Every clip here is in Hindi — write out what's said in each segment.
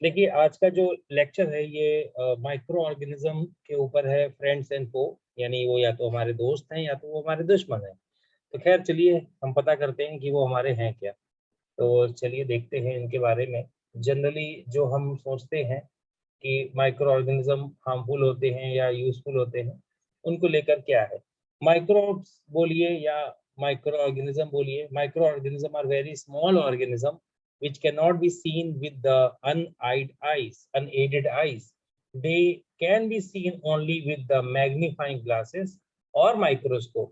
देखिए आज का जो लेक्चर है ये माइक्रो ऑर्गेनिज्म के ऊपर है, फ्रेंड्स एंड फो, यानी वो या तो हमारे दोस्त हैं या तो वो हमारे दुश्मन हैं। तो खैर चलिए हम पता करते हैं कि वो हमारे हैं क्या। तो चलिए देखते हैं इनके बारे में। जनरली जो हम सोचते हैं कि माइक्रो ऑर्गेनिज्म हार्मफुल होते हैं या यूजफुल होते हैं, उनको लेकर क्या है। माइक्रोब्स बोलिए या माइक्रो ऑर्गेनिज्म बोलिए, micro organism are very small organism which cannot be seen with the unaided eyes. They can be seen only with the magnifying glasses or microscope.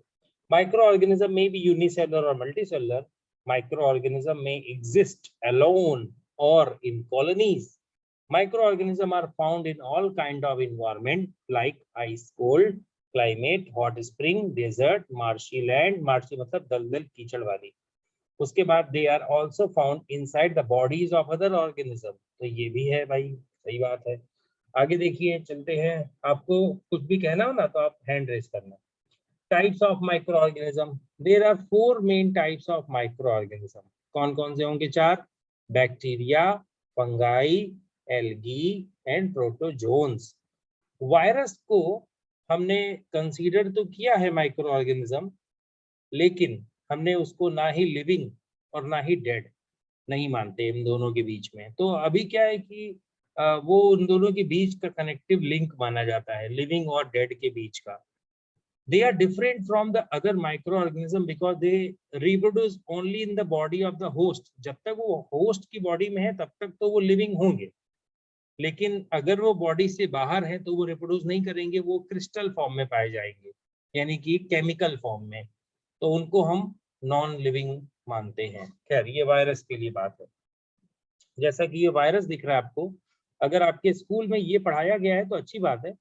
Microorganism may be unicellular or multicellular. Microorganism may exist alone or in colonies. Microorganisms are found in all kind of environment like ice cold climate, hot spring, desert, marshy land, marshy मतलब दलदल कीचड़ वाली। उसके बाद they are also found inside the bodies of other organism, तो ये भी है भाई, सही बात है। आगे देखिए चलते हैं, आपको कुछ भी कहना हो ना तो आप हैंड रेस करना। Types of micro organism, there are 4 main types of micro organism. कौन कौन से होंगे? 4। Bacteria, fungi, algae and protozoans. Virus को हमने कंसीडर तो किया है माइक्रो ऑर्गेनिज्म, लेकिन हमने उसको ना ही लिविंग और ना ही डेड नहीं मानते इन दोनों के बीच में। तो अभी क्या है कि वो उन दोनों के बीच का कनेक्टिव लिंक माना जाता है, लिविंग और डेड के बीच का। They are different from the other micro organism because they reproduce only in the body of the host. जब तक वो होस्ट की बॉडी में है तब तक तो वो लिविंग होंगे, लेकिन अगर वो बॉडी से बाहर है तो वो रिप्रोड्यूस नहीं करेंगे, वो क्रिस्टल फॉर्म में पाए जाएंगे, यानी कि केमिकल फॉर्म में। तो उनको हम नॉन लिविंग मानते हैं। खैर ये वायरस के लिए बात है। जैसा कि ये वायरस दिख रहा है आपको, अगर आपके स्कूल में ये पढ़ाया गया है तो अच्छी बात है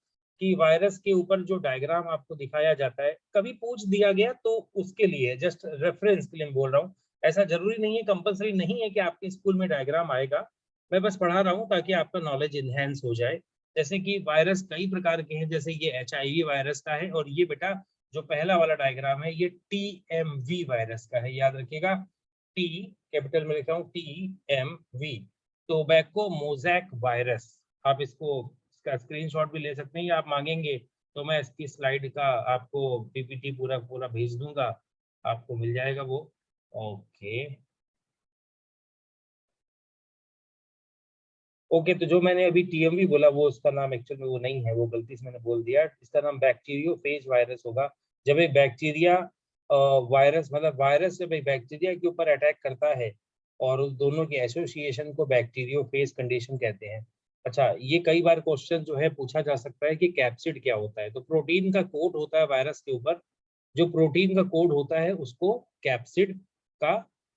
कि वायरस के ऊपर जो डायग्राम आपको दिखाया जाता है, कभी पूछ दिया गया तो उसके लिए जस्ट रेफरेंस के लिए मैं बोल रहा हूँ। ऐसा जरूरी नहीं है, कंपलसरी नहीं है कि आपके स्कूल में डायग्राम आएगा। मैं बस पढ़ा रहा हूँ ताकि आपका नॉलेज इनहेंस हो जाए। जैसे कि वायरस कई प्रकार के हैं, जैसे ये HIV वायरस का है, और ये बेटा जो पहला वाला डायग्राम है ये TMV वायरस का है, याद रखिएगा। टी कैपिटल में लिखा हूँ, TMV। Tobacco mosaic virus. आप इसका स्क्रीनशॉट भी ले सकते हैं, या आप मांगेंगे तो मैं इसकी स्लाइड का आपको PPT पूरा पूरा भेज दूंगा, आपको मिल जाएगा वो। ओके ओके, तो जो मैंने अभी TMV बोला वो उसका नाम एक्चुअल में वो नहीं है, वो गलती से मैंने बोल दिया। इसका नाम बैक्टीरियोफेज वायरस होगा। जब एक बैक्टीरिया वायरस मतलब वायरस जब एक बैक्टीरिया के ऊपर अटैक करता है, और उस दोनों के एसोसिएशन को बैक्टीरियोफेज कंडीशन कहते हैं। अच्छा, ये कई बार क्वेश्चन जो है पूछा जा सकता है कि कैप्सिड क्या होता है। तो प्रोटीन का कोट होता है वायरस के ऊपर, जो प्रोटीन का कोड होता है उसको कैप्सिड का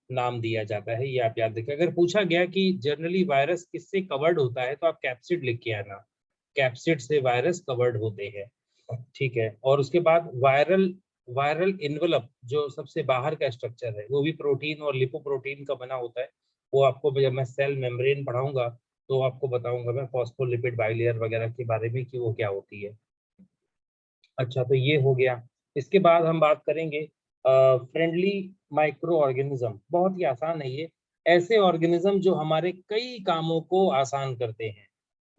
नाम दिया जाता है, ये आप याद रखें। अगर पूछा गया कि जनरली वायरस किससे कवर्ड होता है तो आप कैप्सिड लिख के आना, कैप्सिड से वायरस कवर्ड होते हैं। ठीक है, और उसके बाद वायरल वायरल इन्वेलप जो सबसे बाहर का स्ट्रक्चर है वो भी प्रोटीन और लिपोप्रोटीन का बना होता है। वो आपको जब मैं सेल मेम्ब्रेन पढ़ाऊंगा तो आपको बताऊंगा मैं फॉस्फोलिपिड बाइलेयर वगैरह के बारे में कि वो क्या होती है। अच्छा, तो ये हो गया। इसके बाद हम बात करेंगे फ्रेंडली माइक्रो ऑर्गेनिज्म। बहुत ही आसान है ये, ऐसे ऑर्गेनिज्म जो हमारे कई कामों को आसान करते हैं।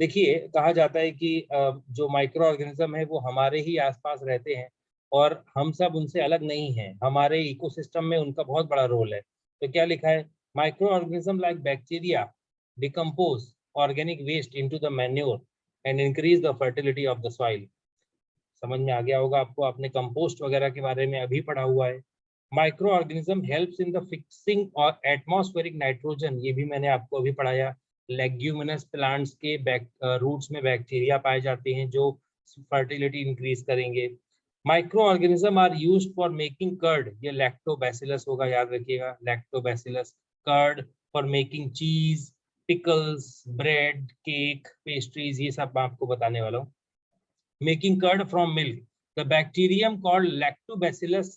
देखिए कहा जाता है कि जो माइक्रो ऑर्गेनिज्म है वो हमारे ही आसपास रहते हैं, और हम सब उनसे अलग नहीं हैं, हमारे इकोसिस्टम में उनका बहुत बड़ा रोल है। तो क्या लिखा है? Micro organism like bacteria decompose organic waste into the manure and increase the fertility of the soil. समझ में आ गया होगा आपको, आपने कंपोस्ट वगैरह के बारे में अभी पढ़ा हुआ है। Micro organism helps in the fixing और एटमॉस्फेरिक नाइट्रोजन, ये भी मैंने आपको अभी पढ़ाया। लेग्यूमिनस प्लांट्स के रूट्स में बैक्टीरिया पाए जाते हैं जो फर्टिलिटी इंक्रीज करेंगे। Micro organism are used for making curd, ये लैक्टोबैसिलस होगा, याद रखिएगा, lactobacillus. Curd for making cheese, pickles, bread, cake, pastries, ये सब मैं आपको बताने वाला हूँ। Making curd from milk. The bacterium called Lactobacillus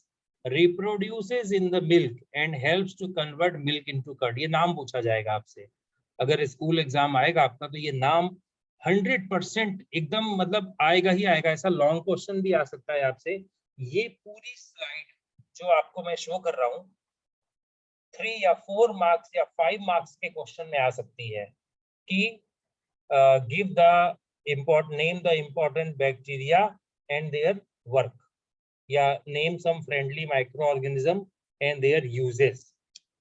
reproduces in the milk and helps to convert milk into curd. ये नाम पूछा जाएगा आपसे, अगर स्कूल एग्जाम आएगा आपका तो ये नाम 100% एकदम मतलब आएगा ही आएगा। ऐसा लॉन्ग क्वेश्चन भी आ सकता है आपसे। ये पूरी स्लाइड जो आपको मैं शो कर रहा हूँ 3 या 4 मार्क्स या 5 मार्क्स के क्वेश्चन में आ सकती है कि give the name the important bacteria and their work, या name some friendly microorganism and their uses.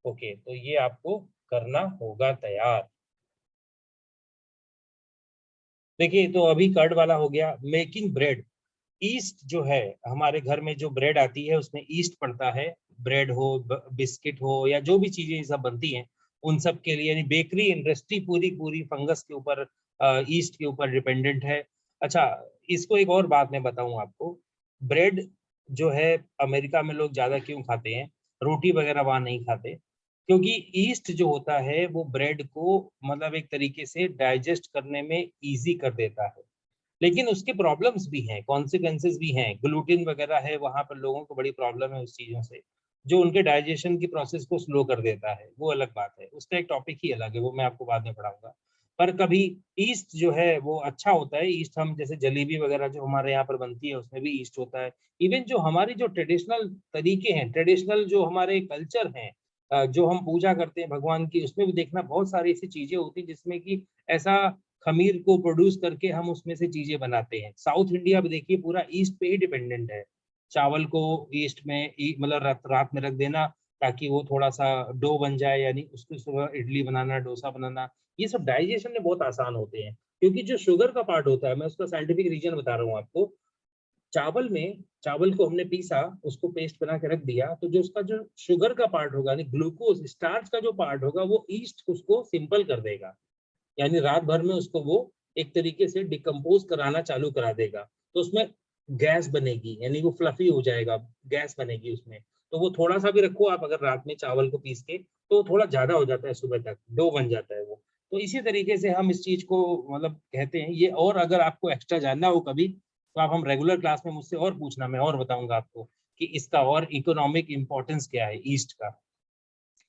Okay, तो ये आपको करना होगा तैयार। देखिए, तो अभी कर्ड वाला हो गया। मेकिंग ब्रेड, ईस्ट जो है हमारे घर में जो ब्रेड आती है उसमें ईस्ट पड़ता है। ब्रेड हो, बिस्किट हो, या जो भी चीजें सब बनती हैं उन सब के लिए, यानी बेकरी इंडस्ट्री पूरी पूरी फंगस के ऊपर, ईस्ट के ऊपर डिपेंडेंट है। अच्छा, इसको एक और बात मैं बताऊं आपको, ब्रेड जो है अमेरिका में लोग ज्यादा क्यों खाते हैं, रोटी वगैरह वहां नहीं खाते, क्योंकि ईस्ट जो होता है वो ब्रेड को मतलब एक तरीके से डाइजेस्ट करने में इजी कर देता है। लेकिन उसके प्रॉब्लम्स भी हैं, कॉन्सिक्वेंसेस भी हैं, ग्लूटेन वगैरह है, वहां पर लोगों को बड़ी प्रॉब्लम है उस चीजों से, जो उनके डाइजेशन की प्रोसेस को स्लो कर देता है। वो अलग बात है, उसका एक टॉपिक ही अलग है, वो मैं आपको बाद में पढ़ाऊंगा। पर कभी ईस्ट जो है वो अच्छा होता है। ईस्ट हम जैसे जलेबी वगैरह जो हमारे यहाँ पर बनती है उसमें भी ईस्ट होता है। इवन जो हमारी जो ट्रेडिशनल तरीके हैं, ट्रेडिशनल जो हमारे कल्चर हैं, जो हम पूजा करते हैं भगवान की, उसमें भी देखना बहुत सारी ऐसी चीजें होती हैं जिसमें कि ऐसा खमीर को प्रोड्यूस करके हम उसमें से चीजें बनाते हैं। साउथ इंडिया भी देखिए पूरा ईस्ट पे ही डिपेंडेंट है। चावल को ईस्ट में मतलब रात रात में रख देना ताकि वो थोड़ा सा डो बन जाए, यानी उसको सुबह इडली बनाना, डोसा बनाना, ये सब डाइजेशन में बहुत आसान होते हैं। क्योंकि जो शुगर का पार्ट होता है, मैं उसका साइंटिफिक रीजन बता रहा हूँ आपको, चावल में, चावल को हमने पीसा, उसको पेस्ट बना के रख दिया, तो जो उसका जो शुगर का पार्ट होगा, यानी ग्लूकोज स्टार्च का जो पार्ट होगा, वो ईस्ट उसको सिंपल कर देगा। यानी रात भर में उसको वो एक तरीके से डिकम्पोज कराना चालू करा देगा, तो उसमें गैस बनेगी, यानी वो फ्लफी हो जाएगा, गैस बनेगी उसमें। तो वो थोड़ा सा भी रखो आप अगर रात में चावल को पीस के, तो थोड़ा ज्यादा हो जाता है, सुबह तक डो बन जाता है वो। तो इसी तरीके से हम इस चीज को मतलब कहते हैं ये। और अगर आपको एक्स्ट्रा जानना हो कभी, तो आप हम रेगुलर क्लास में मुझसे और पूछना, मैं और बताऊंगा आपको कि इसका और इकोनॉमिक इम्पोर्टेंस क्या है ईस्ट का।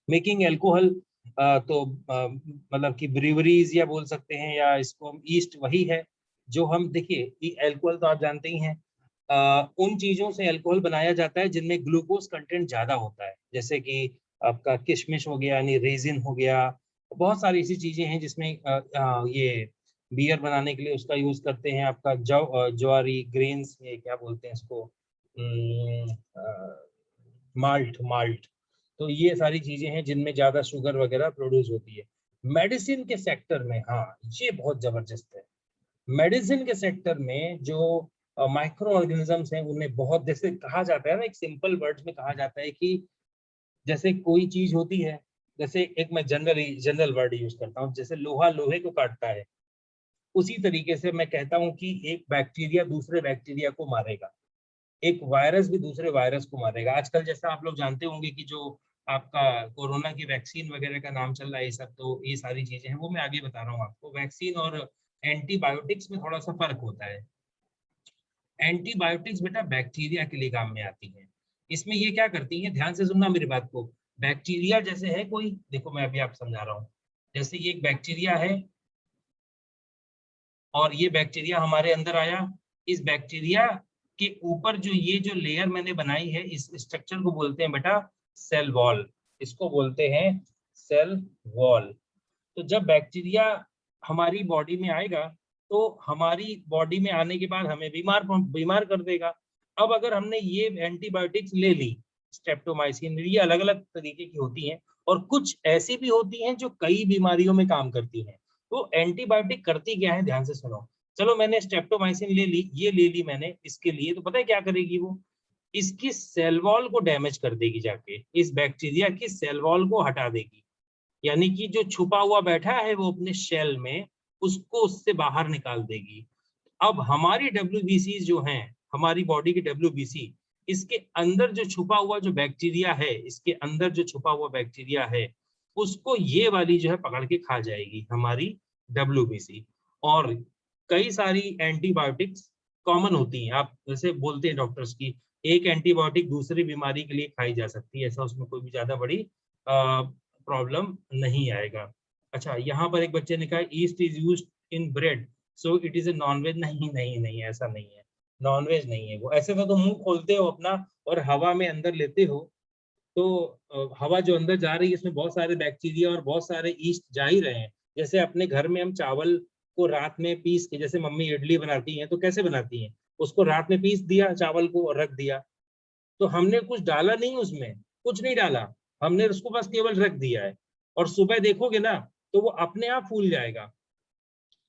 मेकिंग एल्कोहल, तो मतलब कि ब्रीवरीज या बोल सकते हैं, या इसको हम ईस्ट वही है जो हम देखिए, एल्कोहल तो आप जानते ही हैं, उन चीजों से अल्कोहल बनाया जाता है जिनमें ग्लूकोज कंटेंट ज्यादा होता है, जैसे कि आपका किशमिश हो गया, यानी रेजिन हो गया। बहुत सारी ऐसी चीजें हैं जिसमें ये बियर बनाने के लिए उसका यूज करते हैं। आपका ज्वारी ग्रेन्स, ये क्या बोलते हैं इसको, माल्ट माल्ट। तो ये सारी चीजें हैं जिनमें ज्यादा शुगर वगैरह प्रोड्यूस होती है। मेडिसिन के सेक्टर में, हाँ, ये बहुत जबरदस्त है। मेडिसिन के सेक्टर में जो माइक्रो ऑर्गेनिजम्स हैं उन्हें बहुत, जैसे कहा जाता है ना, एक सिंपल वर्ड्स में कहा जाता है कि जैसे कोई चीज होती है, जैसे एक मैं जनरल वर्ड यूज करता हूँ, जैसे लोहा लोहे को काटता है, उसी तरीके से मैं कहता हूँ कि एक बैक्टीरिया दूसरे बैक्टीरिया को मारेगा, एक वायरस भी दूसरे वायरस को मारेगा। आजकल जैसा आप लोग जानते होंगे कि जो आपका कोरोना की वैक्सीन वगैरह का नाम चल रहा है, ये सब तो ये सारी चीजें हैं, वो मैं आगे बता रहा हूँ आपको। वैक्सीन और एंटीबायोटिक्स में थोड़ा सा फर्क होता है। एंटीबायोटिक्स बेटा बैक्टीरिया के लिए काम में आती है। इसमें ये क्या करती है, ध्यान से सुनना मेरी बात को। बैक्टीरिया जैसे है कोई, देखो मैं अभी आप समझा रहा हूँ, जैसे ये एक बैक्टीरिया है और ये बैक्टीरिया हमारे अंदर आया। इस बैक्टीरिया के ऊपर जो ये जो लेयर मैंने बनाई है, इस स्ट्रक्चर को बोलते हैं बेटा सेल वॉल। इसको बोलते हैं सेल वॉल। तो जब बैक्टीरिया हमारी बॉडी में आएगा, तो हमारी बॉडी में आने के बाद हमें बीमार बीमार कर देगा। अब अगर हमने ये एंटीबायोटिक्स ले ली, स्ट्रेप्टोमाइसिन, ये अलग अलग तरीके की होती हैं, और कुछ ऐसी भी होती हैं जो कई बीमारियों में काम करती हैं। तो एंटीबायोटिक करती क्या है, ध्यान से सुनो। चलो मैंने स्ट्रेप्टोमाइसिन ले ली, ये ले ली मैंने इसके लिए, तो पता है क्या करेगी वो, इसकी सेल वॉल को डैमेज कर देगी, जाके इस बैक्टीरिया की सेल वॉल को हटा देगी। यानी कि जो छुपा हुआ बैठा है वो अपने शेल में, उसको उससे बाहर निकाल देगी। अब हमारी डब्ल्यूबीसी जो हैं, हमारी बॉडी की डब्ल्यूबीसी, इसके अंदर जो छुपा हुआ जो बैक्टीरिया है, इसके अंदर जो छुपा हुआ बैक्टीरिया है, उसको ये वाली जो है पकड़ के खा जाएगी हमारी डब्ल्यूबीसी। और कई सारी एंटीबायोटिक्स कॉमन होती हैं, आप जैसे बोलते हैं डॉक्टर्स की एक एंटीबायोटिक दूसरी बीमारी के लिए खाई जा सकती है, ऐसा उसमें कोई भी ज्यादा बड़ी प्रॉब्लम नहीं आएगा। अच्छा, यहाँ पर एक बच्चे ने कहा yeast is used in bread so it is a non veg. नहीं नहीं नहीं, ऐसा नहीं है, नॉनवेज नहीं है वो। ऐसे तो तुम मुंह खोलते हो अपना और हवा में अंदर लेते हो, तो हवा जो अंदर जा रही है इसमें बहुत सारे बैक्टीरिया और बहुत सारे ईस्ट जा ही रहे हैं। जैसे अपने घर में हम चावल को रात में पीस के, जैसे मम्मी इडली बनाती हैं तो कैसे बनाती हैं, उसको रात में पीस दिया चावल को और रख दिया, तो हमने कुछ डाला नहीं उसमें, कुछ नहीं डाला, हमने उसको बस केवल रख दिया है, और सुबह देखोगे ना तो वो अपने आप फूल जाएगा।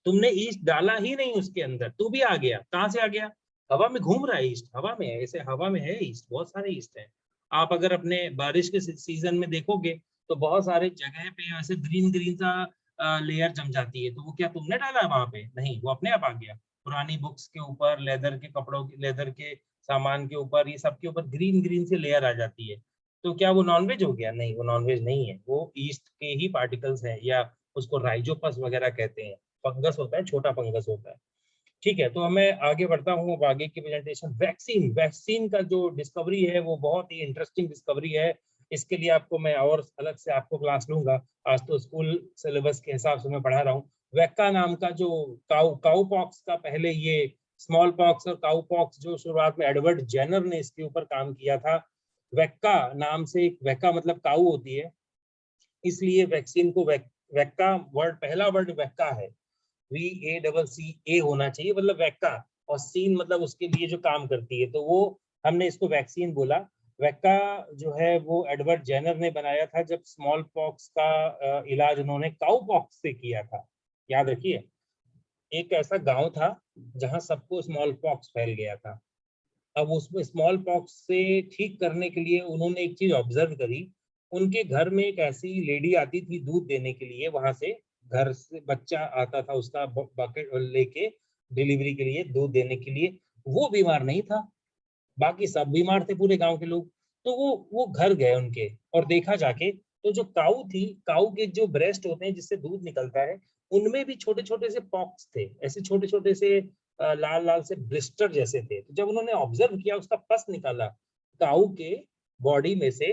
तुमने ईस्ट डाला ही नहीं उसके अंदर, तो भी आ गया। कहाँ से आ गया? हवा में घूम रहा है ईस्ट, हवा में है, ऐसे हवा में है ईस्ट, बहुत सारे ईस्ट हैं। आप अगर अपने बारिश के सीजन में देखोगे तो बहुत सारे जगह पे ऐसे ग्रीन ग्रीन सा लेयर जम जाती है, तो वो क्या तुमने डाला है वहां पे? नहीं, वो अपने आप आ गया। पुरानी बुक्स के ऊपर, लेदर के कपड़ों के, लेदर के सामान के ऊपर, ये सब के ऊपर ग्रीन ग्रीन से लेयर आ जाती है। तो क्या वो नॉनवेज हो गया? नहीं, वो नॉनवेज नहीं है, वो ईस्ट के ही पार्टिकल्स हैं, या उसको राइजोपस वगैरह कहते हैं। फंगस होता है, छोटा फंगस होता है। ठीक है, तो मैं आगे बढ़ता हूँ। अब आगे की प्रेजेंटेशन, वैक्सीन। वैक्सीन का जो डिस्कवरी है वो बहुत ही इंटरेस्टिंग डिस्कवरी है। इसके लिए आपको मैं और अलग से आपको क्लास लूंगा, आज तो स्कूल सिलेबस के हिसाब से मैं पढ़ा रहा हूँ। वैक्का नाम का जो काउ पॉक्स का, पहले ये स्मॉल पॉक्स और काउ पॉक्स, जो शुरुआत में एडवर्ड जेनर ने इसके ऊपर काम किया था। वैक्का नाम से, वैक्का मतलब काऊ होती है, इसलिए वैक्सीन को वैक्का वर्ड, पहला वर्ड वैक्का है, VACCA होना चाहिए, मतलब वैक्का, और सीन मतलब उसके लिए जो काम करती है, तो वो हमने इसको वैक्सीन बोला। वैक्का जो है वो एडवर्ड जेनर ने बनाया था, जब स्मॉल पॉक्स का इलाज उन्होंने काउ पॉक्स से किया था। याद रखिए, एक ऐसा गांव था जहां सबको स्मॉल पॉक्स फैल गया था। अब उसमें स्मॉल पॉक्स से ठीक करने के लिए उन्होंने एक चीज ऑब्जर्व करी। उनके घर में एक ऐसी लेडी आती थी दूध देने के लिए, वहां से घर से बच्चा आता था उसका बकेट लेके डिलीवरी के लिए, दूध देने के लिए। वो बीमार नहीं था, बाकी सब बीमार थे, पूरे गांव के लोग। तो वो घर गए उनके, और देखा जाके तो जो काऊ थी, काऊ के जो ब्रेस्ट होते हैं जिससे दूध निकलता है, उनमें भी छोटे छोटे से पॉक्स थे, ऐसे छोटे छोटे से लाल लाल से ब्लिस्टर जैसे थे। तो जब उन्होंने ऑब्जर्व किया, उसका पस निकाला काऊ के बॉडी में से,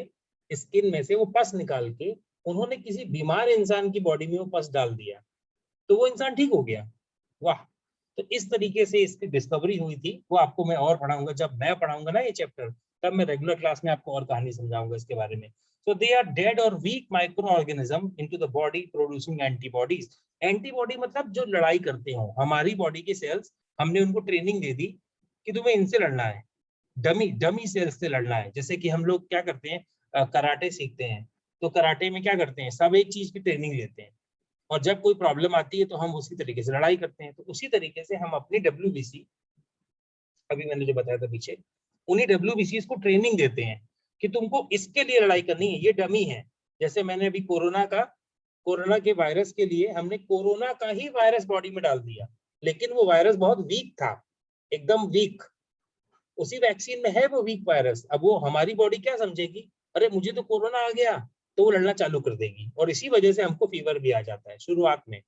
स्किन में से वो पस निकाल के उन्होंने किसी बीमार इंसान की बॉडी में वो पस डाल दिया, तो वो इंसान ठीक हो गया। वाह! तो इस तरीके से इसकी डिस्कवरी हुई थी। वो आपको मैं और पढ़ाऊंगा, जब मैं पढ़ाऊंगा ना ये चैप्टर, तब मैं रेगुलर क्लास में आपको और कहानी समझाऊंगा इसके बारे में। सो दे आर डेड और weak micro organism into the body producing antibodies. Antibody मतलब जो लड़ाई करते हो, हमारी बॉडी के सेल्स, हमने उनको ट्रेनिंग दे दी कि तुम्हें इनसे लड़ना है, डमी डमी सेल्स से लड़ना है। जैसे कि हम लोग क्या करते हैं, कराटे सीखते हैं, तो कराटे में क्या करते हैं, सब एक चीज की ट्रेनिंग लेते हैं, और जब कोई प्रॉब्लम आती है तो हम उसी तरीके से लड़ाई करते हैं। तो उसी तरीके से हम अपनी WBC, अभी मैंने जो बताया था पीछे, उन्हीं WBC को ट्रेनिंग देते हैं कि तुमको इसके लिए लड़ाई करनी है, ये डमी है। जैसे मैंने अभी कोरोना के वायरस के लिए हमने कोरोना का ही वायरस बॉडी में डाल दिया, लेकिन वो वायरस बहुत वीक था, एकदम वीक। उसी वैक्सीन में है वो वीक वायरस। अब वो हमारी बॉडी क्या समझेगी, अरे मुझे तो कोरोना आ गया, तो वो लड़ना चालू कर देगी, और इसी वजह से हमको फीवर भी आ जाता है शुरुआत में।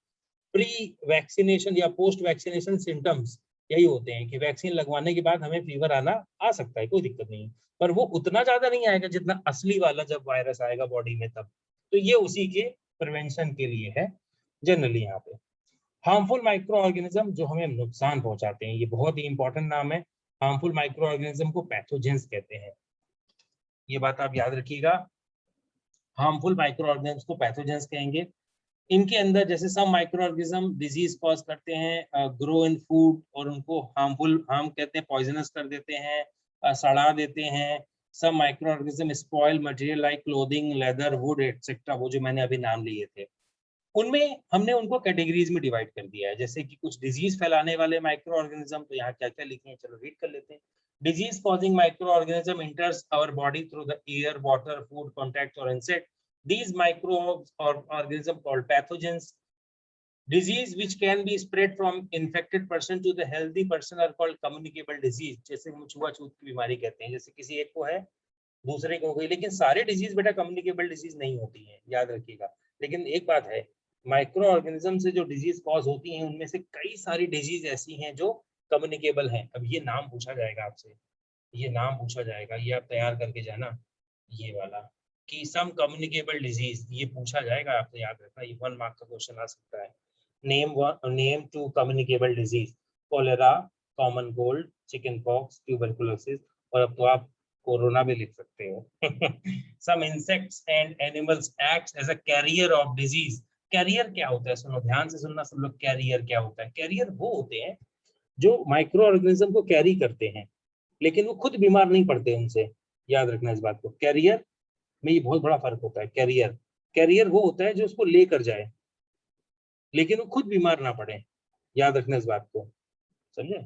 प्री वैक्सीनेशन या पोस्ट वैक्सीनेशन सिम्टम्स यही होते हैं कि वैक्सीन लगवाने के बाद हमें फीवर आना आ सकता है, कोई दिक्कत नहीं, पर वो उतना ज्यादा नहीं आएगा जितना असली वाला जब वायरस आएगा बॉडी में तब। तो ये उसी के प्रिवेंशन के लिए है जनरली। यहाँ पे हार्मफुल माइक्रो ऑर्गेनिज्म जो हमें नुकसान पहुंचाते हैं, ये बहुत ही इंपॉर्टेंट नाम है। हार्मफुल माइक्रो ऑर्गेनिज्म को पैथोजेंस कहते हैं, ये बात आप याद रखिएगा। हार्मफुल माइक्रो ऑर्गेनिज्म को पैथोजेंस कहेंगे। इनके अंदर जैसे सब माइक्रो ऑर्गेनिज्म डिजीज कॉज करते हैं, ग्रो इन फूड, और उनको हार्म कहते हैं, पॉइजनस कर देते हैं, सड़ा देते हैं। सब micro organism spoil material like clothing, leather, would etcetera, वो जो मैंने अभी नाम लिए थे, उनमें हमने उनको कैटेगरीज में डिवाइड कर दिया है। जैसे कि कुछ डिजीज फैलाने वाले माइक्रो ऑर्गेनिज्म, तो यहाँ क्या क्या लिखे हैं, चलो रीड कर लेते हैं। Disease causing micro organism enters our body through the air, water, food contact और insect. These microorganisms called pathogens. Disease which can be spread from infected person to the healthy person are called communicable disease. जैसे हम छुआछूत की बीमारी कहते हैं, जैसे किसी एक को है दूसरे को हो गई, लेकिन सारे डिजीज बेटा कम्युनिकेबल डिजीज नहीं होती हैं, याद रखिएगा। लेकिन एक बात है, माइक्रो ऑर्गेनिज्म से जो डिजीज कॉज होती हैं उनमें से कई सारी डिजीज ऐसी हैं जो कम्युनिकेबल हैं। अब ये नाम पूछा जाएगा आपसे, ये नाम पूछा जाएगा, ये आप तैयार करके जाना, ये वाला कि सम कम्युनिकेबल डिजीज, ये पूछा जाएगा आपसे, याद रखना, ये 1 मार्क का क्वेश्चन आ सकता है। Name 2 communicable disease, cholera, common cold, chicken pox, tuberculosis, और अब तो आप कोरोना भी लिख सकते हो। Some insects and animals act as a carrier of disease carrier क्या होता है, सुनो ध्यान से सुनना सब लोग, कैरियर क्या होता है? कैरियर वो होते हैं जो माइक्रो ऑर्गेनिज्म को कैरी करते हैं, लेकिन वो खुद बीमार नहीं पड़ते उनसे। याद रखना इस बात को, कैरियर में ये बहुत बड़ा फर्क होता है। कैरियर, कैरियर वो होता है जो उसको लेकर जाए, लेकिन वो खुद बीमार ना पड़े। याद रखना इस बात को, समझे?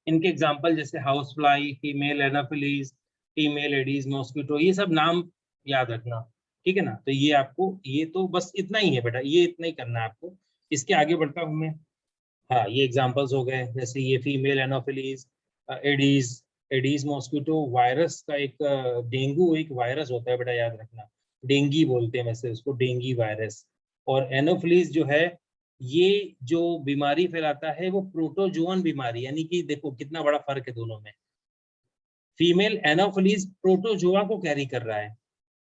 इनके एग्जाम्पल जैसे house fly, female anopheles, female aedes mosquito, ये सब नाम याद रखना, ठीक है ना? तो ये आपको, ये तो बस इतना ही है बेटा, ये इतना ही करना है आपको। इसके आगे बढ़ता हूँ मैं। हाँ, ये एग्जांपल्स हो गए, जैसे ये female anopheles, aedes, aedes mosquito virus का एक, डेंगू एक वायरस होता है बेटा, याद रखना। डेंगी बोलते हैं वैसे उसको, डेंगी वायरस। और एनोफिलीज जो है, ये जो बीमारी फैलाता है वो प्रोटोजोअन बीमारी, यानी कि देखो कितना बड़ा फर्क है दोनों में। फीमेल एनोफिलीज प्रोटोजोआ को कैरी कर रहा है,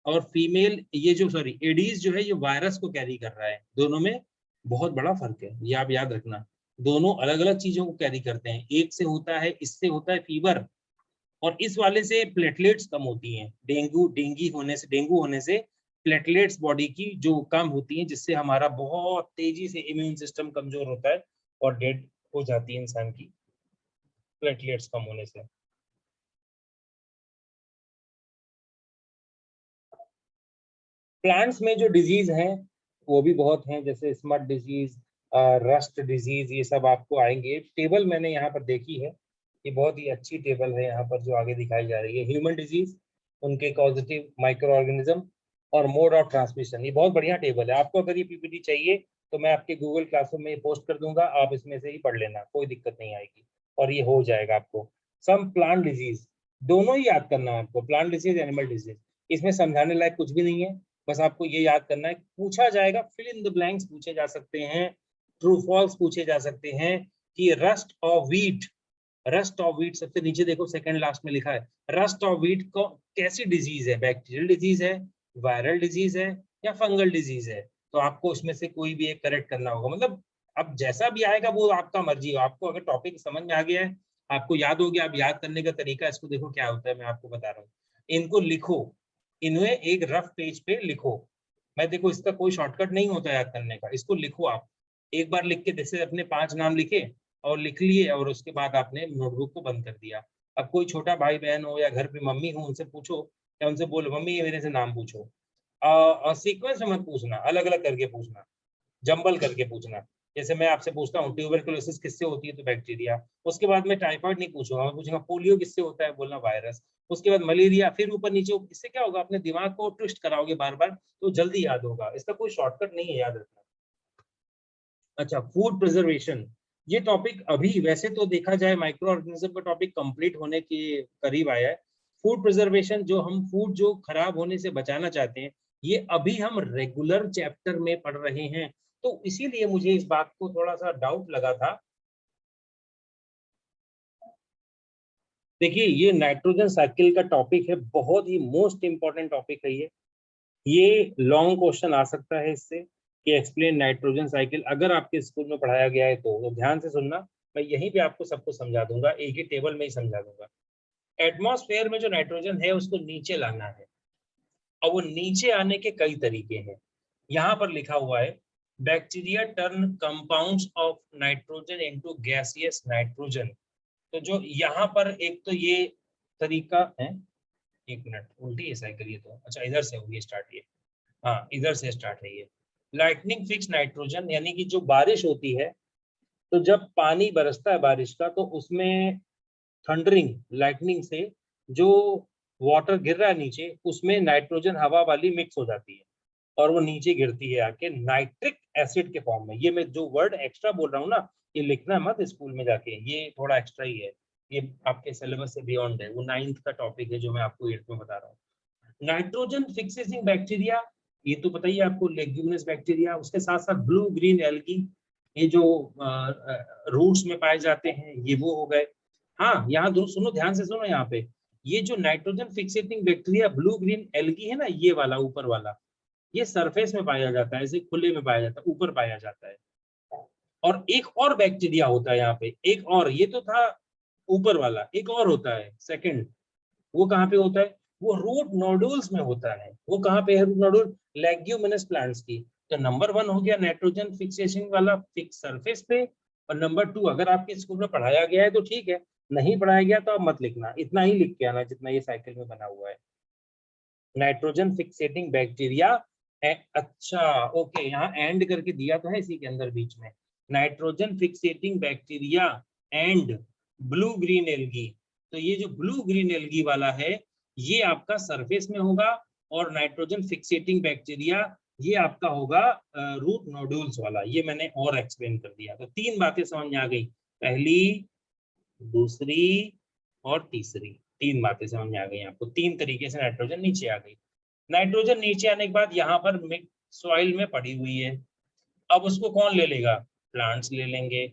और फीमेल ये जो सॉरी एडीज जो है ये वायरस को कैरी कर रहा है। दोनों में बहुत बड़ा फर्क है, ये आप याद रखना। दोनों अलग अलग चीजों को कैरी करते हैं। एक से होता है, इससे होता है फीवर, और इस वाले से प्लेटलेट्स कम होती हैं। डेंगू होने से प्लेटलेट्स बॉडी की जो कम होती हैं, जिससे हमारा बहुत तेजी से इम्यून सिस्टम कमजोर होता है और डेड हो जाती है इंसान की, प्लेटलेट्स कम होने से। प्लांट्स में जो डिजीज हैं वो भी बहुत हैं, जैसे स्मट डिजीज, रस्ट डिजीज, ये सब आपको आएंगे। टेबल मैंने यहाँ पर देखी है, ये बहुत ही अच्छी टेबल है यहाँ पर जो आगे दिखाई जा रही है। ह्यूमन डिजीज, उनके कॉजेटिव माइक्रो ऑर्गेनिज्म और मोड ऑफ ट्रांसमिशन, ये बहुत बढ़िया टेबल है। आपको अगर ये पीपीटी चाहिए तो मैं आपके गूगल क्लासरूम में पोस्ट कर दूंगा, आप इसमें से ही पढ़ लेना, कोई दिक्कत नहीं आएगी, और ये हो जाएगा आपको। सम प्लांट डिजीज, दोनों ही याद करना है आपको, प्लांट डिजीज, एनिमल डिजीज। इसमें समझाने लायक कुछ भी नहीं है, बस आपको ये याद करना है। पूछा जाएगा, फिल इन द ब्लैंक्स पूछे जा सकते हैं, ट्रू फॉल्स पूछे जा सकते हैं कि rust of wheat, rust of wheat सबसे नीचे देखो सेकंड लास्ट में लिखा है, रस्ट ऑफ व्हीट को कैसी डिजीज है? बैक्टीरियल डिजीज है, वायरल डिजीज है, या फंगल डिजीज है? तो आपको उसमें से कोई भी एक करेक्ट करना होगा। मतलब अब जैसा भी आएगा वो आपका मर्जी हो। आपको अगर टॉपिक समझ में आ गया है, आपको याद हो गया, आप याद करने का तरीका इसको देखो क्या होता है, मैं आपको बता रहा हूँ। इनको लिखो, इन्हें एक रफ पेज पे लिखो। मैं देखो इसका कोई शॉर्टकट नहीं होता याद करने का, इसको लिखो आप। एक बार लिख के, जैसे अपने 5 नाम लिखे और लिख लिए, और उसके बाद आपने नोटबुक को बंद कर दिया। अब कोई छोटा भाई बहन हो या घर पे मम्मी हो, उनसे पूछो, या उनसे बोलो मम्मी ये मेरे से नाम पूछो। सीक्वेंस में मत पूछना, अलग अलग करके पूछना, जंबल करके पूछना। जैसे मैं आपसे पूछता हूँ ट्यूबरकुलोसिस किससे होती है, तो बैक्टीरिया। उसके बाद मैं टाइफाइड नहीं पूछूंगा, मैं पूछूंगा पोलियो किससे होता है, बोलना वायरस। उसके बाद मलेरिया, फिर ऊपर नीचे। इससे क्या होगा, अपने दिमाग को ट्विस्ट कराओगे बार बार, तो जल्दी याद होगा। इसका कोई शॉर्टकट नहीं है, याद रखना। अच्छा, फूड प्रिजर्वेशन, ये टॉपिक अभी वैसे तो देखा जाए माइक्रो ऑर्गेनिज्म का टॉपिक कंप्लीट होने के करीब आया है। फूड प्रिजर्वेशन, जो हम फूड जो खराब होने से बचाना चाहते हैं, ये अभी हम रेगुलर चैप्टर में पढ़ रहे हैं, तो इसीलिए मुझे इस बात को थोड़ा सा डाउट लगा था। देखिए, ये नाइट्रोजन साइकिल का टॉपिक है, बहुत ही मोस्ट इंपॉर्टेंट टॉपिक है ये लॉन्ग क्वेश्चन आ सकता है इससे कि एक्सप्लेन नाइट्रोजन साइकिल। अगर आपके स्कूल में पढ़ाया गया है तो ध्यान से सुनना, मैं यहीं पे आपको सबको समझा दूंगा, एक ही टेबल में ही समझा दूंगा। एटमॉस्फेयर में जो नाइट्रोजन है उसको नीचे लाना है, और वो नीचे आने के कई तरीके हैं। यहाँ पर लिखा हुआ है, bacteria turn compounds of nitrogen into gaseous nitrogen. तो जो यहाँ पर एक तो ये तरीका है, एक मिनट, उल्टी है साइकिल ये तो, अच्छा इधर से होगी स्टार्ट ये, हाँ इधर से स्टार्ट है ये। लाइटनिंग फिक्स नाइट्रोजन, यानी कि जो बारिश होती है, तो जब पानी बरसता है बारिश का, तो उसमें थंडरिंग लाइटनिंग से जो वाटर गिर रहा है नीचे, उसमें नाइट्रोजन हवा वाली मिक्स हो जाती है, और वो नीचे गिरती है आके नाइट्रिक एसिड के फॉर्म में। ये मैं जो वर्ड एक्स्ट्रा बोल रहा हूँ ना, ये लिखना मत स्कूल में जाके, ये थोड़ा एक्स्ट्रा ही है, ये आपके सिलेबस से बियॉन्ड है। वो 9th का टॉपिक है जो मैं आपको 8th में बता रहा हूँ। नाइट्रोजन फिक्सेसिंग बैक्टीरिया, ये तो पता ही है आपको, लेग्यूमिनस बैक्टीरिया। उसके साथ साथ ब्लू ग्रीन एल्गी, ये जो रूट्स में पाए जाते हैं, ये वो हो गए। हाँ, यहाँ दो सुनो, ध्यान से सुनो, यहाँ पे ये जो nitrogen fixating bacteria blue green algae है ना, ये वाला ऊपर वाला, ये सरफेस में पाया जाता है, ऐसे खुले में पाया जाता है, ऊपर पाया जाता है। और एक और बैक्टीरिया होता है यहाँ पे, एक और, ये तो था ऊपर वाला, एक और होता है सेकंड। वो कहाँ पे होता है? वो रूट नोडुल्स में होता है। वो कहाँ पे है रूट नोडुल? लेग्यूमिनस प्लांट्स की। तो नंबर 1 हो गया नाइट्रोजन फिक्सेशन वाला फिक्स सरफेस पे, और नंबर 2 अगर आपके स्कूल में पढ़ाया गया है तो ठीक है, नहीं पढ़ाया गया तो आप मत लिखना, इतना ही लिख के आना जितना ये साइकिल में बना हुआ है। नाइट्रोजन फिक्सेटिंग बैक्टीरिया, अच्छा ओके, यहाँ एंड करके दिया तो है इसी के अंदर बीच में, nitrogen fixating bacteria and blue green algae. तो ये जो ब्लू ग्रीन एल्गी वाला है ये आपका सरफेस में होगा, और नाइट्रोजन फिक्सेटिंग बैक्टीरिया ये आपका होगा रूट नोड्यूल्स वाला। ये मैंने और एक्सप्लेन कर दिया। तो 3 बातें समझ में आ गई, पहली, दूसरी और तीसरी, 3 बातें समझ में आ गई आपको। 3 तरीके से नाइट्रोजन नीचे आ गई। नाइट्रोजन नीचे आने के बाद यहाँ पर सॉइल में पड़ी हुई है, अब उसको कौन ले लेगा? प्लांट्स ले लेंगे।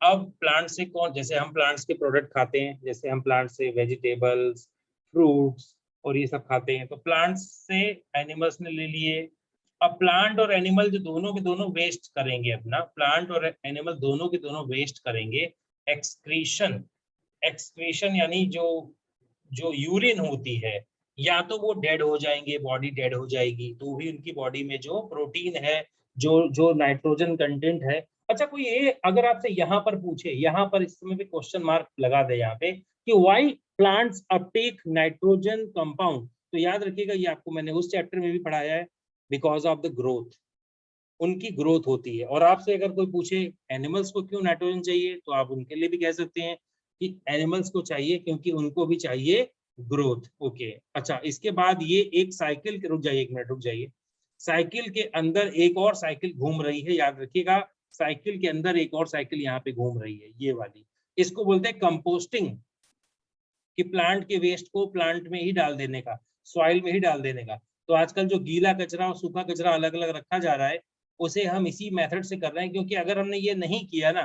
अब प्लांट से कौन, जैसे हम प्लांट्स के प्रोडक्ट खाते हैं, जैसे हम प्लांट से वेजिटेबल्स, फ्रूट्स और ये सब खाते हैं, तो प्लांट्स से एनिमल्स ने ले लिए। अब प्लांट और एनिमल जो दोनों के दोनों वेस्ट करेंगे, अपना प्लांट और एनिमल दोनों के दोनों वेस्ट करेंगे एक्सक्रीशन। एक्सक्रीशन यानी जो जो यूरिन होती है, या तो वो डेड हो जाएंगे, बॉडी डेड हो जाएगी, तो भी उनकी बॉडी में जो प्रोटीन है, जो जो नाइट्रोजन कंटेंट है। अच्छा, कोई ये अगर आपसे यहाँ पर पूछे, यहाँ पर इस समय भी क्वेश्चन मार्क लगा दे यहाँ पे कि why plants Uptake nitrogen compound, तो याद रखिएगा ये आपको मैंने उस चैप्टर में भी पढ़ाया है, बिकॉज ऑफ द ग्रोथ, उनकी ग्रोथ होती है। और आपसे अगर कोई पूछे एनिमल्स को क्यों नाइट्रोजन चाहिए, तो आप उनके लिए भी कह सकते हैं कि एनिमल्स को चाहिए क्योंकि उनको भी चाहिए ग्रोथ। ओके, अच्छा, इसके बाद ये एक साइकिल, रुक जाइए 1 मिनट रुक जाइए, साइकिल के अंदर एक और साइकिल घूम रही है, याद रखिएगा, साइकिल के अंदर एक और साइकिल यहाँ पे घूम रही है, ये वाली, इसको बोलते हैं कंपोस्टिंग, कि प्लांट के वेस्ट को प्लांट में ही डाल देने का, सॉइल में ही डाल देने का। तो आजकल जो गीला कचरा और सूखा कचरा अलग अलग रखा जा रहा है, उसे हम इसी मेथड से कर रहे हैं, क्योंकि अगर हमने ये नहीं किया ना,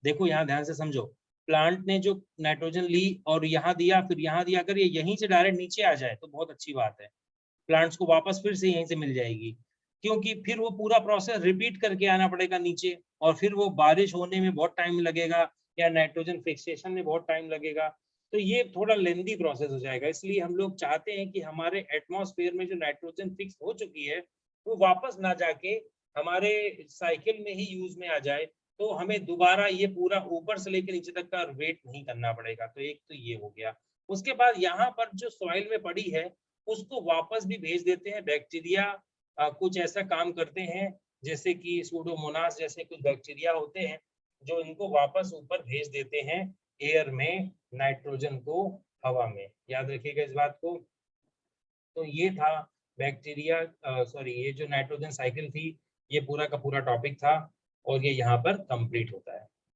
देखो यहाँ ध्यान से समझो, प्लांट ने जो नाइट्रोजन ली और यहाँ दिया, फिर यहाँ दिया, अगर ये यहीं से डायरेक्ट नीचे आ जाए तो बहुत अच्छी बात है, प्लांट्स को वापस फिर से यहीं से मिल जाएगी, क्योंकि फिर वो पूरा प्रोसेस रिपीट करके आना पड़ेगा नीचे, और फिर वो बारिश होने में बहुत टाइम लगेगा, या नाइट्रोजन फिक्सेशन में बहुत टाइम लगेगा, तो ये थोड़ा लेंदी प्रोसेस हो जाएगा। इसलिए हम लोग चाहते हैं कि हमारे एटमॉस्फेयर में जो नाइट्रोजन फिक्स हो चुकी है वो वापस ना जाके हमारे साइकिल में ही यूज में आ जाए, तो हमें दोबारा ये पूरा ऊपर से लेकर नीचे तक का वेट नहीं करना पड़ेगा। तो एक तो ये हो गया। उसके बाद यहाँ पर जो सॉइल में पड़ी है उसको वापस भी भेज देते हैं बैक्टीरिया, कुछ ऐसा काम करते हैं, जैसे कि सूडोमोनास जैसे कुछ बैक्टीरिया होते हैं जो इनको वापस ऊपर भेज देते हैं एयर में, नाइट्रोजन को हवा में, याद रखिएगा इस बात को। तो ये था बैक्टीरिया, सॉरी, ये जो नाइट्रोजन साइकिल थी, ये पूरा का पूरा टॉपिक था, और ये यहाँ पर कंप्लीट होता है।